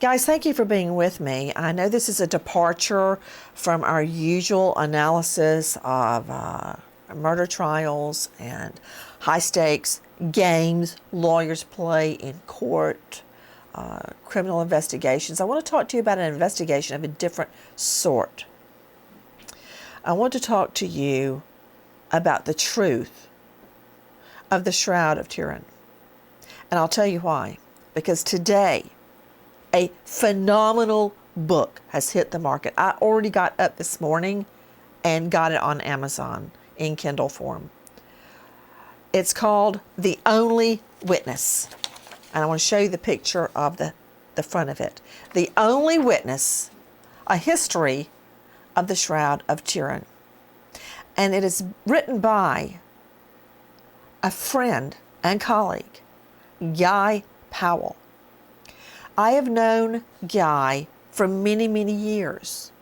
Guys, thank you for being with me. I know this is a departure from our usual analysis of murder trials and high stakes games lawyers play in court, criminal investigations. I want to talk to you about an investigation of a different sort. I want to talk to you about the truth of the Shroud of Turin. And I'll tell you why. Because today, a phenomenal book has hit the market. I already got up this morning and got it on Amazon in Kindle form. It's called The Only Witness. And I want to show you the picture of the front of it. The Only Witness, a history of the Shroud of Turin. And it is written by a friend and colleague, Guy Powell. I have known Guy for many, many years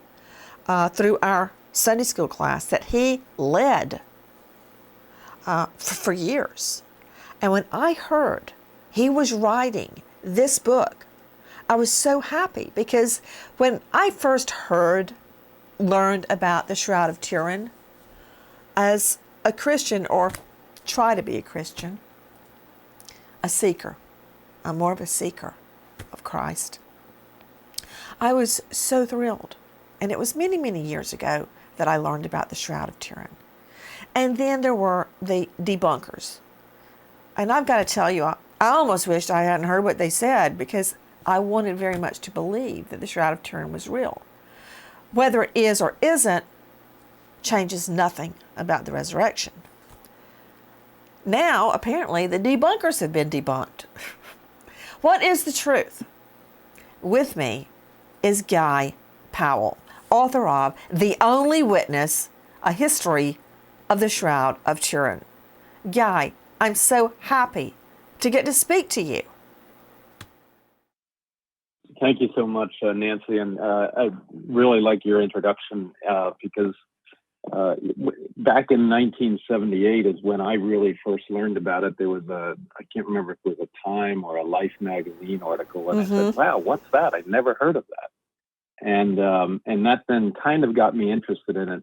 through our Sunday school class that he led for years. And when I heard he was writing this book, I was so happy because when I first learned about the Shroud of Turin as a Christian, or try to be a Christian, a seeker, I'm more of a seeker of Christ, I was so thrilled. And it was many, many years ago that I learned about the Shroud of Turin. And then there were the debunkers. And I've got to tell you, I almost wished I hadn't heard what they said, because I wanted very much to believe that the Shroud of Turin was real. Whether it is or isn't changes nothing about the resurrection. Now, apparently, the debunkers have been debunked. What is the truth? With me is Guy Powell, author of The Only Witness, a history of the Shroud of Turin. Guy, I'm so happy to get to speak to you. Thank you so much, Nancy. And I really like your introduction because back in 1978 is when I really first learned about it. There was I can't remember if it was a Time or a Life magazine article, and I said, wow, what's that? I'd never heard of that. And that then kind of got me interested in it.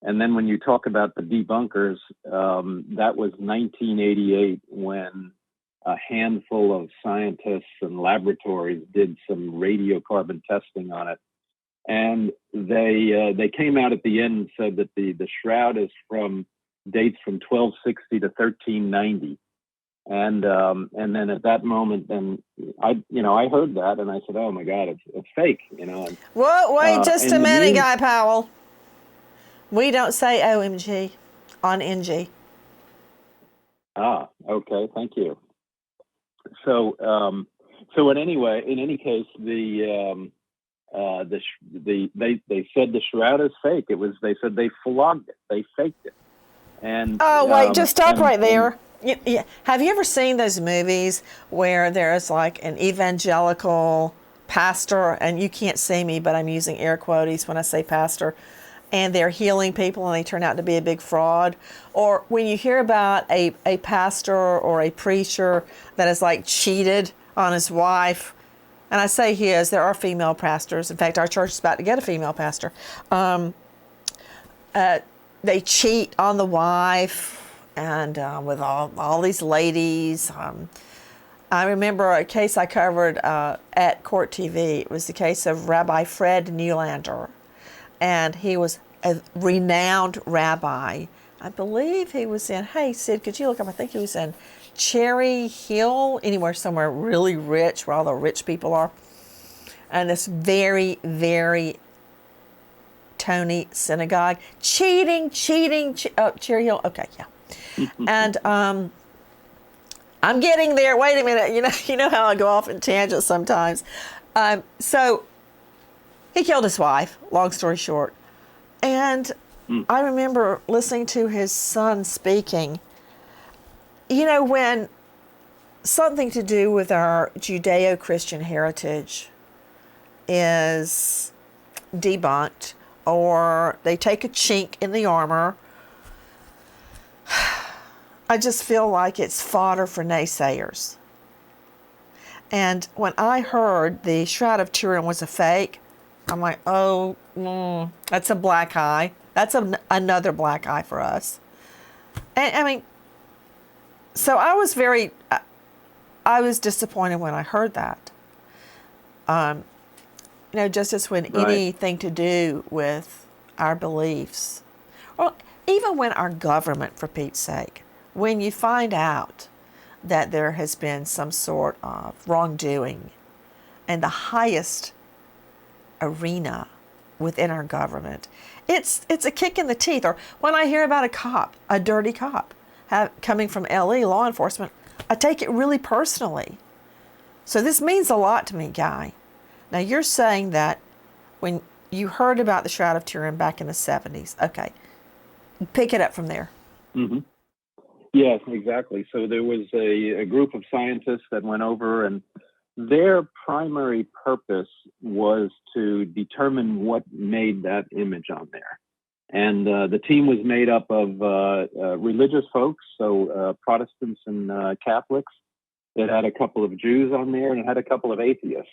And then when you talk about the debunkers, that was 1988 when a handful of scientists and laboratories did some radiocarbon testing on it. And they came out at the end and said that the shroud is dates from 1260 to 1390. And then at that moment, then I heard that and I said, oh my God, it's fake, And, Whoa, wait just a minute, Guy Powell. We don't say OMG on NG. Okay, thank you. So in any case, they said the shroud is fake. They said they flogged it, they faked it. And wait, just stop right there. Yeah. Have you ever seen those movies where there's like an evangelical pastor, and you can't see me, but I'm using air quotes when I say pastor, and they're healing people and they turn out to be a big fraud? Or when you hear about a pastor or a preacher that is like cheated on his wife, and I say his, there are female pastors. In fact, our church is about to get a female pastor. They cheat on the wife, and with all these ladies. I remember a case I covered at Court TV. It was the case of Rabbi Fred Newlander. And he was a renowned rabbi. I believe he was in, hey, Sid, could you look up? I think he was in Cherry Hill, somewhere really rich, where all the rich people are. And this very, very Tony synagogue. Cheating. Oh, Cherry Hill. Okay, yeah. And I'm getting there. Wait a minute. You know how I go off in tangents sometimes. So he killed his wife, long story short. And I remember listening to his son speaking. When something to do with our Judeo-Christian heritage is debunked, or they take a chink in the armor, I just feel like it's fodder for naysayers. And when I heard the Shroud of Turin was a fake, I'm like, oh, that's a black eye. That's another black eye for us. And I mean, so I was disappointed when I heard that. Just as when Right. anything to do with our beliefs, or even when our government, for Pete's sake, when you find out that there has been some sort of wrongdoing in the highest arena within our government, it's a kick in the teeth. Or when I hear about a dirty cop, coming from LE, law enforcement, I take it really personally. So this means a lot to me, Guy. Now you're saying that when you heard about the Shroud of Turin back in the 70s, okay, pick it up from there. Mm-hmm. Yes, exactly. So there was a group of scientists that went over, and their primary purpose was to determine what made that image on there. And the team was made up of religious folks, so Protestants and Catholics. It had a couple of Jews on there, and it had a couple of atheists.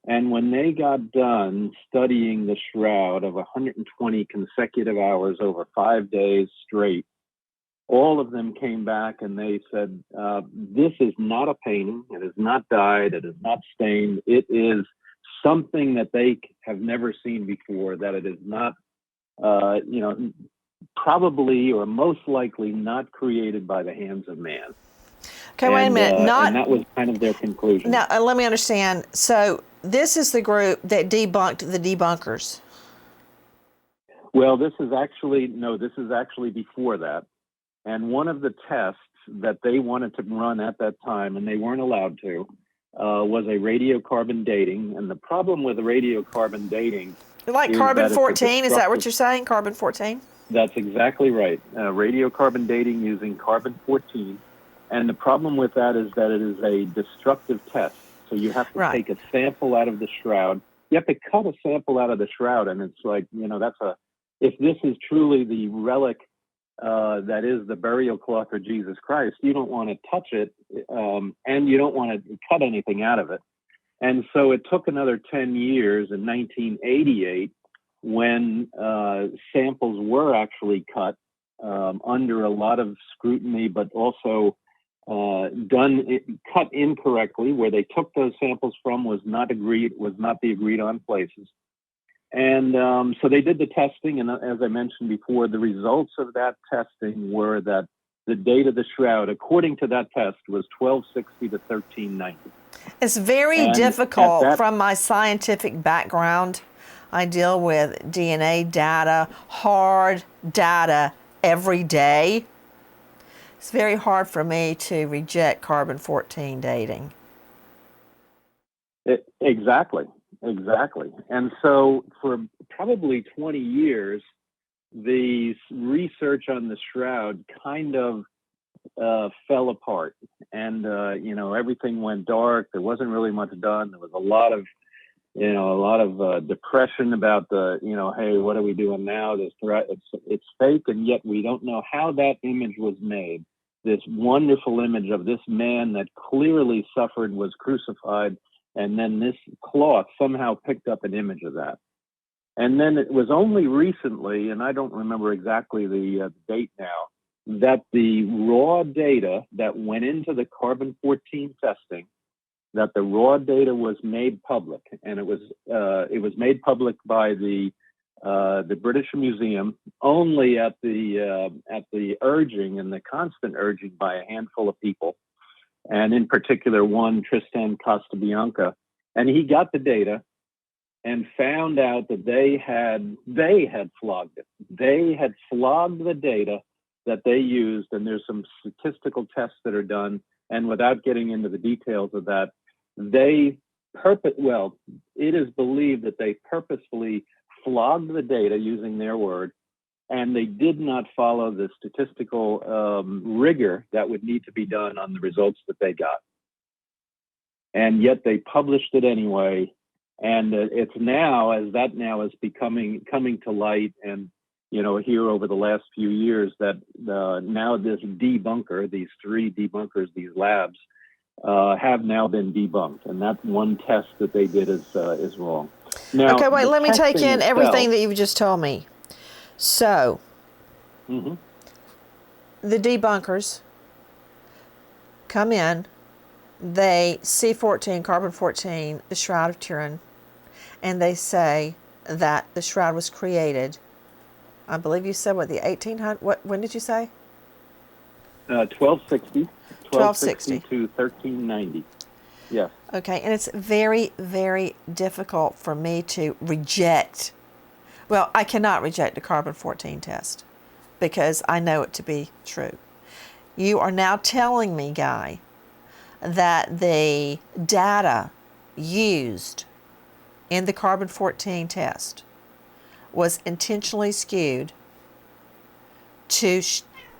And when they got done studying the Shroud of 120 consecutive hours over 5 days straight, all of them came back and they said, this is not a painting. It is not dyed. It is not stained. It is something that they have never seen before, that it is not, probably or most likely not created by the hands of man. Okay, wait a minute. And that was kind of their conclusion. Now, let me understand. So this is the group that debunked the debunkers. Well, this is actually before that. And one of the tests that they wanted to run at that time, and they weren't allowed to, was a radiocarbon dating. And the problem with the radiocarbon dating, like carbon-14, is that what you're saying? Carbon-14? That's exactly right. Radiocarbon dating using carbon-14. And the problem with that is that it is a destructive test. So you have to take a sample out of the shroud. You have to cut a sample out of the shroud, and it's like, if this is truly the relic that is the burial cloth for Jesus Christ, you don't want to touch it, and you don't want to cut anything out of it. And so it took another 10 years in 1988 when samples were actually cut under a lot of scrutiny, but also cut incorrectly. Where they took those samples from was not the agreed on places. And so they did the testing, and as I mentioned before, the results of that testing were that the date of the shroud, according to that test, was 1260 to 1390. It's very difficult from my scientific background. I deal with DNA data, hard data every day. It's very hard for me to reject carbon-14 dating. Exactly. And so for probably 20 years, the research on the shroud kind of fell apart, and everything went dark. There wasn't really much done. There was a lot of depression about hey, what are we doing now? This threat, it's fake, and yet we don't know how that image was made. This wonderful image of this man that clearly suffered, was crucified, and then this cloth somehow picked up an image of that. And then it was only recently, and I don't remember exactly the date now, that the raw data that went into the carbon-14 testing, that the raw data was made public, and it was made public by the British Museum only at the urging and the constant urging by a handful of people, and in particular one, Tristan Castabianca. And he got the data and found out that they had flogged it. They had flogged the data that they used, and there's some statistical tests that are done. And without getting into the details of that, it is believed that they purposefully flogged the data using their word, and they did not follow the statistical rigor that would need to be done on the results that they got. And yet they published it anyway. And it's now, as that now is coming to light, and here over the last few years, that now this debunker, these three debunkers, these labs, have now been debunked, and that one test that they did is wrong. Now, Okay, wait, let me take in itself, everything that you've just told me. So, mm-hmm. the debunkers come in, they see 14, carbon 14, the Shroud of Turin, and they say that the Shroud was created, I believe you said, what, the 1800, when did you say? 1260 1260 to 1390. Yes. Okay, and it's very, very difficult for me to reject. Well, I cannot reject the carbon 14 test because I know it to be true. You are now telling me, Guy, that the data used in the carbon 14 test was intentionally skewed to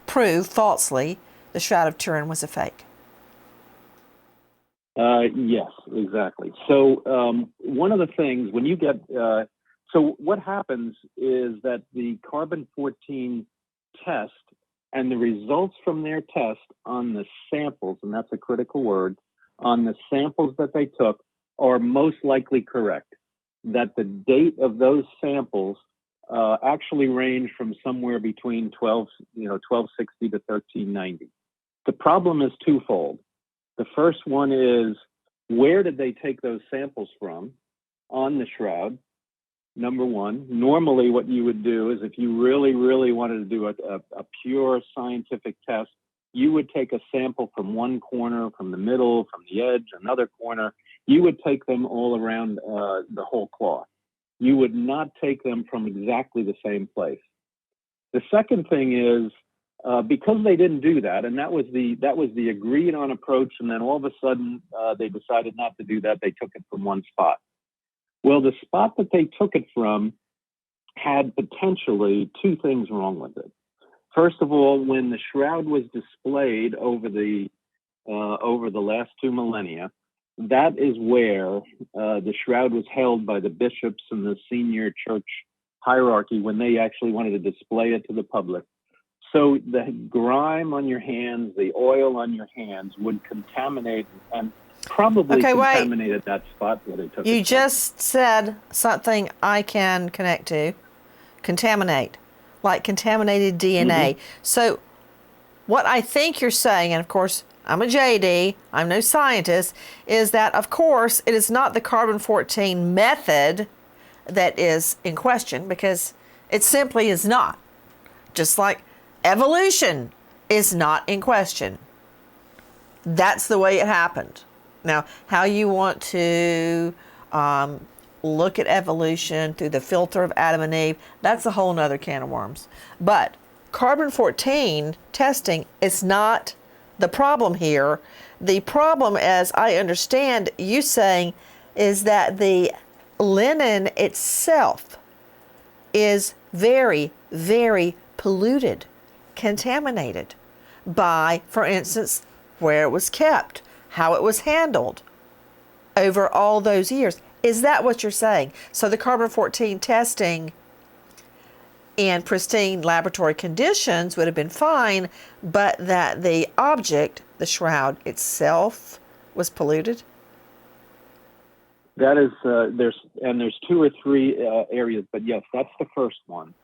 prove falsely the Shroud of Turin was a fake. Yes, exactly. So one of the things when you get so what happens is that the carbon 14 test and the results from their test on the samples, and that's a critical word, on the samples that they took are most likely correct. That the date of those samples actually range from somewhere between 1260 to 1390. The problem is twofold. The first one is, where did they take those samples from on the Shroud? Number one. Normally what you would do is, if you really, really wanted to do a pure scientific test, you would take a sample from one corner, from the middle, from the edge, another corner. You would take them all around the whole cloth. You would not take them from exactly the same place. The second thing is, because they didn't do that, and that was the agreed on approach, and then all of a sudden they decided not to do that. They took it from one spot. Well, the spot that they took it from had potentially two things wrong with it. First of all, when the Shroud was displayed over the last 2 millennia, that is where the Shroud was held by the bishops and the senior church hierarchy when they actually wanted to display it to the public. So the grime on your hands, the oil on your hands would contaminate and probably contaminated that spot where they took it. You just said something I can connect to. Contaminate, like contaminated DNA. So what I think you're saying, and of course I'm a JD, I'm no scientist, is that of course it is not the carbon 14 method that is in question, because it simply is not. Just like evolution is not in question. That's the way it happened. Now, how you want to look at evolution through the filter of Adam and Eve, that's a whole nother can of worms. But carbon 14 testing is not the problem here. The problem, as I understand you saying, is that the linen itself is very, very polluted, contaminated by, for instance, where it was kept, how it was handled over all those years. Is that what you're saying? So the carbon 14 testing in pristine laboratory conditions would have been fine, but that the object, the Shroud itself, was polluted? That is, there's 2 or 3 areas, but yes, that's the first one.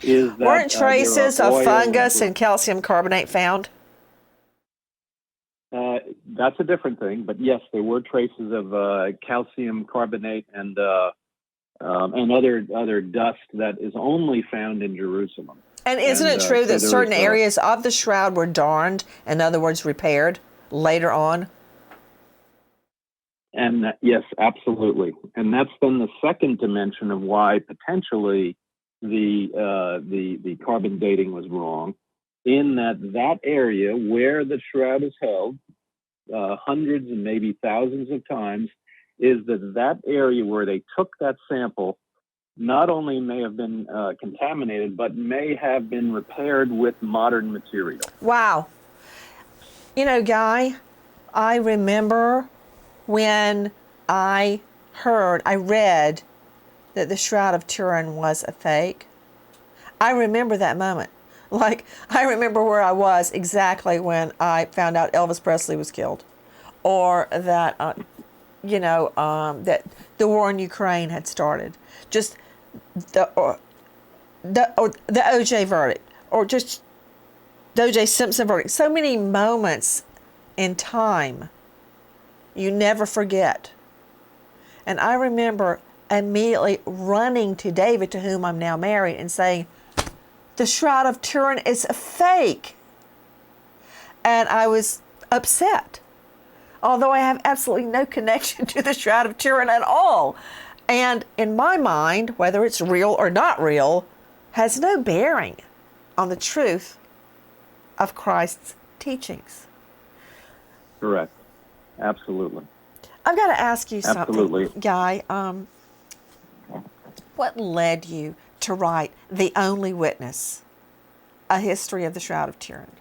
Is that weren't traces of fungus and calcium carbonate found? That's a different thing, but yes, there were traces of calcium carbonate and other dust that is only found in Jerusalem. And isn't it true that certain areas of the Shroud were darned, in other words, repaired later on? And yes, absolutely. And that's then the second dimension of why potentially the carbon dating was wrong, in that area where the Shroud is held hundreds and maybe thousands of times, is that area where they took that sample not only may have been contaminated, but may have been repaired with modern material. Wow. You know, Guy, I remember when I read that the Shroud of Turin was a fake. I remember that moment. Like, I remember where I was exactly when I found out Elvis Presley was killed. or that that the war in Ukraine had started, just the OJ verdict, or just the OJ Simpson verdict. So many moments in time you never forget. And I remember immediately running to David, to whom I'm now married, and saying, the Shroud of Turin is a fake. And I was upset, although I have absolutely no connection to the Shroud of Turin at all. And in my mind, whether it's real or not real, has no bearing on the truth of Christ's teachings. Correct. Absolutely. I've got to ask you something, Absolutely. Guy. What led you to write The Only Witness, A History of the Shroud of Turin?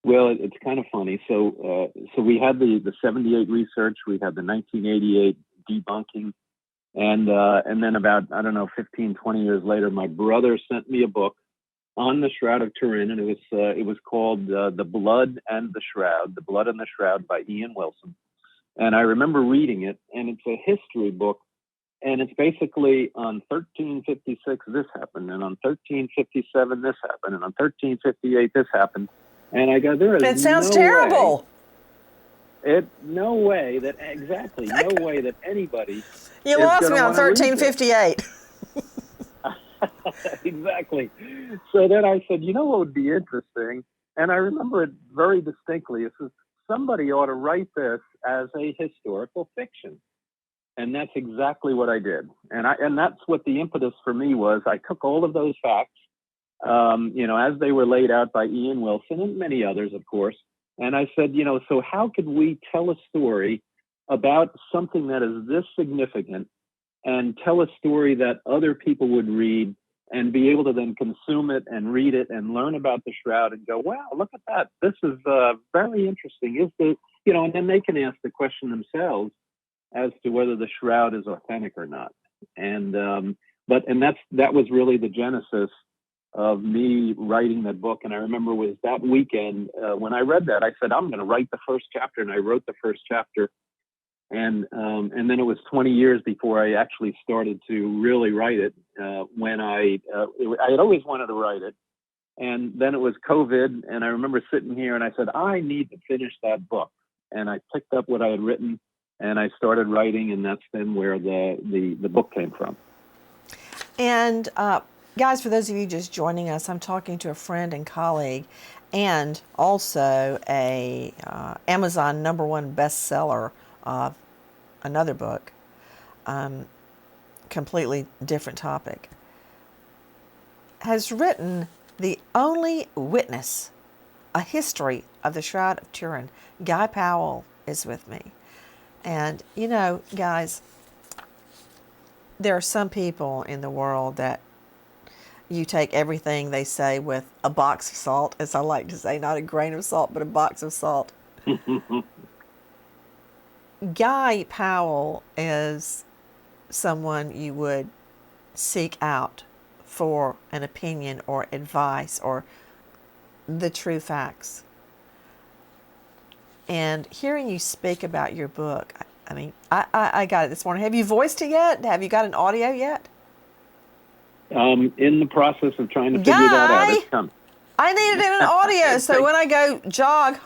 Well, it's kind of funny. So we had the 78 research, we had the 1988 debunking, and then about, I don't know, 15, 20 years later, my brother sent me a book on the Shroud of Turin, and it was called The Blood and the Shroud, The Blood and the Shroud by Ian Wilson. And I remember reading it, and it's a history book, and it's basically on 1356 this happened, and on 1357 this happened, and on 1358 this happened. And I go, there is It sounds no terrible. no way that anybody You is lost gonna me on wanna read this. 1358. Exactly. So then I said, what would be interesting? And I remember it very distinctly. It says, somebody ought to write this as a historical fiction. And that's exactly what I did. And that's what the impetus for me was. I took all of those facts, as they were laid out by Ian Wilson and many others, of course. And I said, so how could we tell a story about something that is this significant and tell a story that other people would read and be able to then consume it and read it and learn about the Shroud and go, wow, look at that. This is very interesting. And then they can ask the question themselves as to whether the Shroud is authentic or not. And that was really the genesis of me writing that book. And I remember it was that weekend when I read that, I said, I'm going to write the first chapter. And I wrote the first chapter. And then it was 20 years before I actually started to really write it. When I had always wanted to write it. And then it was COVID. And I remember sitting here and I said, I need to finish that book. And I picked up what I had written and I started writing. And that's then where the book came from. And guys, for those of you just joining us, I'm talking to a friend and colleague and also a Amazon #1 bestseller of another book, completely different topic, has written The Only Witness, A History of the Shroud of Turin. Guy Powell is with me. And, guys, there are some people in the world that you take everything they say with a box of salt, as I like to say, not a grain of salt, but a box of salt. Guy Powell is someone you would seek out for an opinion or advice or the true facts. And hearing you speak about your book, I mean, I got it this morning. Have you voiced it yet? Have you got an audio yet? In the process of trying to figure that out. It's coming. I need it in an audio so when I go jog,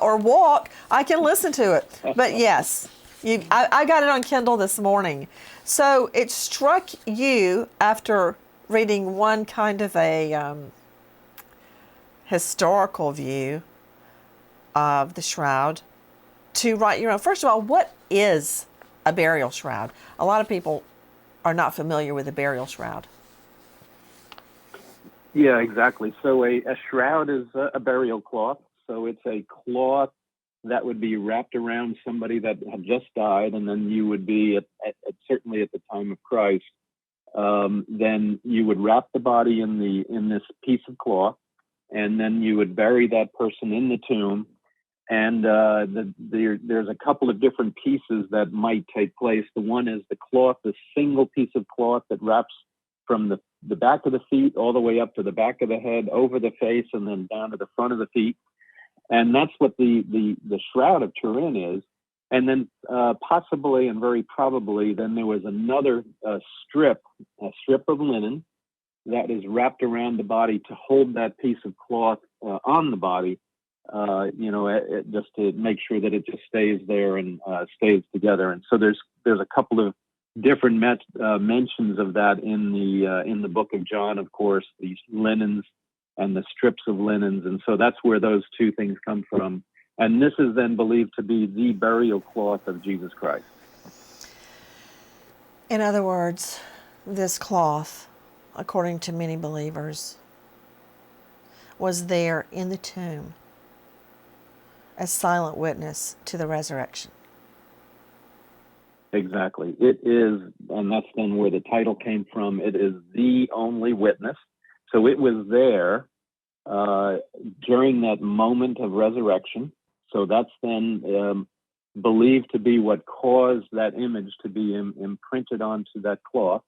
or walk, I can listen to it. But yes, I got it on Kindle this morning. So it struck you after reading one kind of a historical view of the Shroud to write your own. First of all, what is a burial shroud? A lot of people are not familiar with a burial shroud. Yeah, exactly. So a shroud is a burial cloth. So it's a cloth that would be wrapped around somebody that had just died, and then you would be, certainly at the time of Christ, then you would wrap the body in this piece of cloth, and then you would bury that person in the tomb. And there's a couple of different pieces that might take place. The one is the cloth, the single piece of cloth that wraps from the back of the feet all the way up to the back of the head, over the face, and then down to the front of the feet. And that's what the Shroud of Turin is. And then possibly and very probably, then there was another strip of linen that is wrapped around the body to hold that piece of cloth on the body, just to make sure that it just stays there and stays together. And so there's a couple of different mentions of that in the book of John, of course, these linens and the strips of linens. And so that's where those two things come from. And this is then believed to be the burial cloth of Jesus Christ. In other words, this cloth, according to many believers, was there in the tomb as silent witness to the resurrection. Exactly. It is, and that's then where the title came from. It is the only witness. So it was there during that moment of resurrection. So that's then believed to be what caused that image to be imprinted onto that cloth.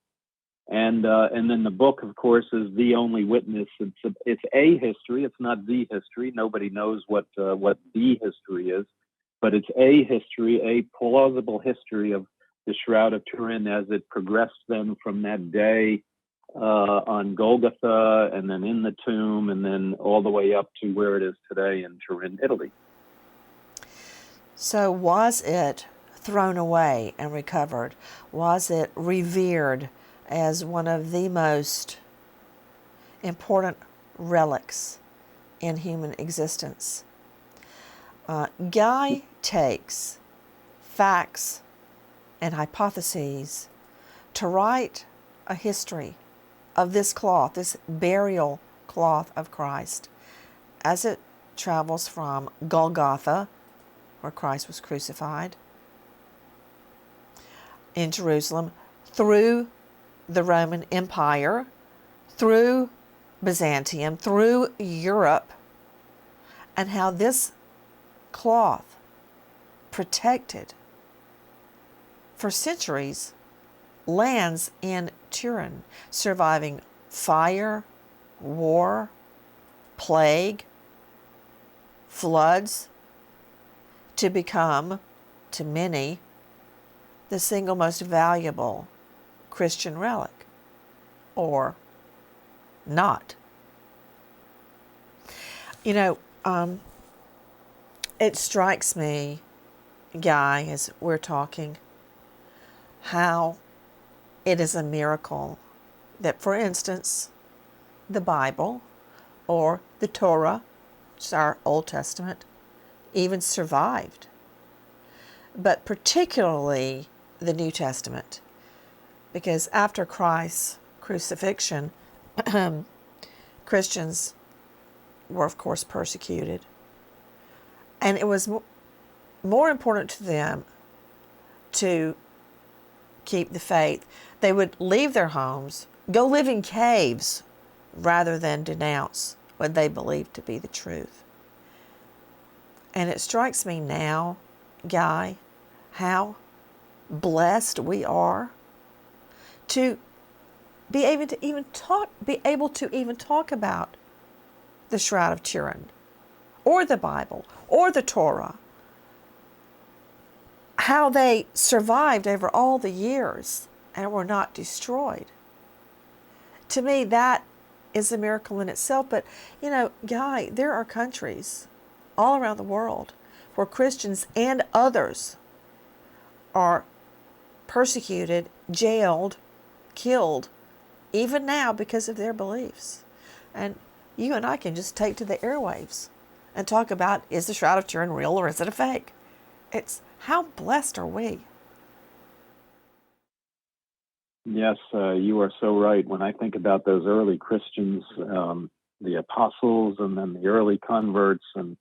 And then the book, of course, is the only witness. It's a history. It's not the history. Nobody knows what the history is, but it's a history, a plausible history of the Shroud of Turin as it progressed then from that day on Golgotha, and then in the tomb, and then all the way up to where it is today in Turin, Italy. So was it thrown away and recovered? Was it revered as one of the most important relics in human existence? Guy takes facts and hypotheses to write a history of this cloth, this burial cloth of Christ, as it travels from Golgotha, where Christ was crucified, in Jerusalem, through the Roman Empire, through Byzantium, through Europe, and how this cloth protected for centuries lands in Turin, surviving fire, war, plague, floods, to become, to many, the single most valuable Christian relic, or not. It strikes me, Guy, as we're talking, how it is a miracle that, for instance, the Bible or the Torah, which is our Old Testament, even survived. But particularly the New Testament, because after Christ's crucifixion, Christians were, of course, persecuted. And it was more important to them to keep the faith. They would leave their homes, go live in caves, rather than denounce what they believed to be the truth. And it strikes me now, Guy, how blessed we are to be able to even talk about the Shroud of Turin, or the Bible, or the Torah, how they survived over all the years and were not destroyed. To me, that is a miracle in itself. But, Guy, there are countries all around the world where Christians and others are persecuted, jailed, killed, even now because of their beliefs. And you and I can just take to the airwaves and talk about, is the Shroud of Turin real or is it a fake? It's how blessed are we? Yes, you are so right. When I think about those early Christians, the apostles, and then the early converts, and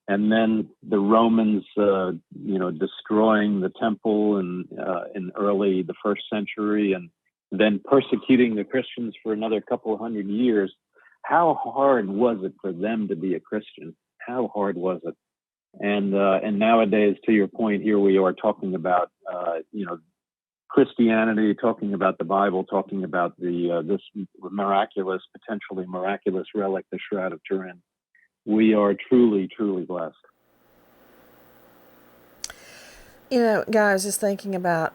then the Romans, destroying the temple in the first century, and then persecuting the Christians for another couple of hundred years. How hard was it for them to be a Christian? How hard was it? And nowadays, to your point, here we are talking about Christianity, talking about the Bible, talking about this potentially miraculous relic, the Shroud of Turin. We are truly, truly blessed. You know, guys, just thinking about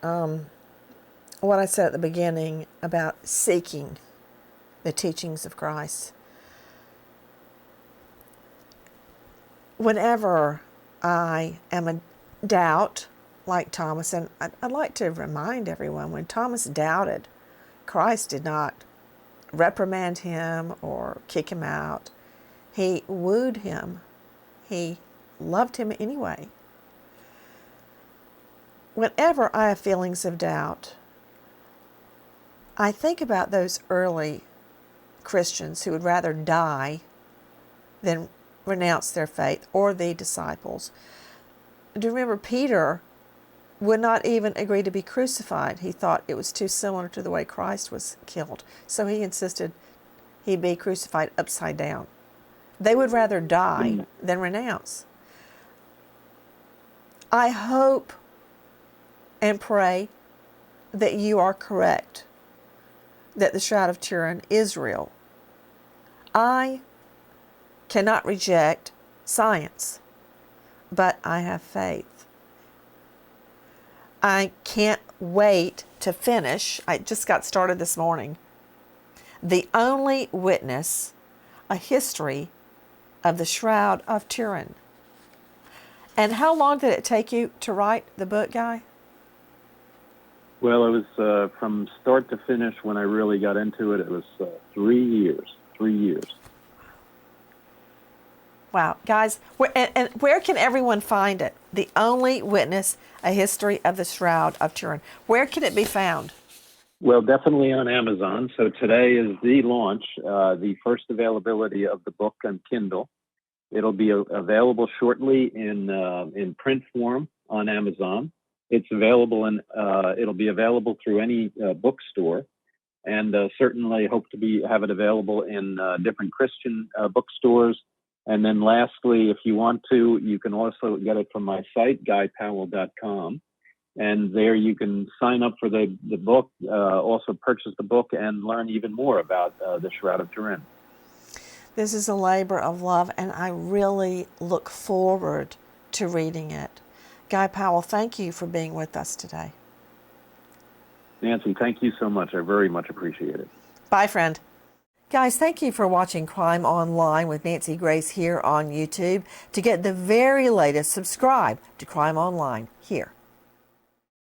what I said at the beginning about seeking the teachings of Christ. Whenever I am in doubt, like Thomas, and I'd like to remind everyone, when Thomas doubted, Christ did not reprimand him or kick him out. He wooed him. He loved him anyway. Whenever I have feelings of doubt, I think about those early Christians who would rather die than renounce their faith, or the disciples. Do you remember Peter would not even agree to be crucified? He thought it was too similar to the way Christ was killed. So he insisted he be crucified upside down. They would rather die than renounce. I hope and pray that you are correct, that the Shroud of Turin is real. I cannot reject science, but I have faith. I can't wait to finish. I just got started this morning. The Only Witness, a history of the Shroud of Turin. And how long did it take you to write the book, Guy? Well, it was from start to finish. When I really got into it, it was 3 years. 3 years. Wow, guys, and where can everyone find it? The Only Witness, a history of the Shroud of Turin. Where can it be found? Well, definitely on Amazon. So today is the launch, the first availability of the book on Kindle. It'll be available shortly in print form on Amazon. It's available it'll be available through any bookstore, and certainly hope to have it available in different Christian bookstores. And then lastly, if you want to, you can also get it from my site, guypowell.com. And there you can sign up for the book, also purchase the book, and learn even more about the Shroud of Turin. This is a labor of love, and I really look forward to reading it. Guy Powell, thank you for being with us today. Nancy, thank you so much. I very much appreciate it. Bye, friend. Guys, thank you for watching Crime Online with Nancy Grace here on YouTube. To get the very latest, subscribe to Crime Online here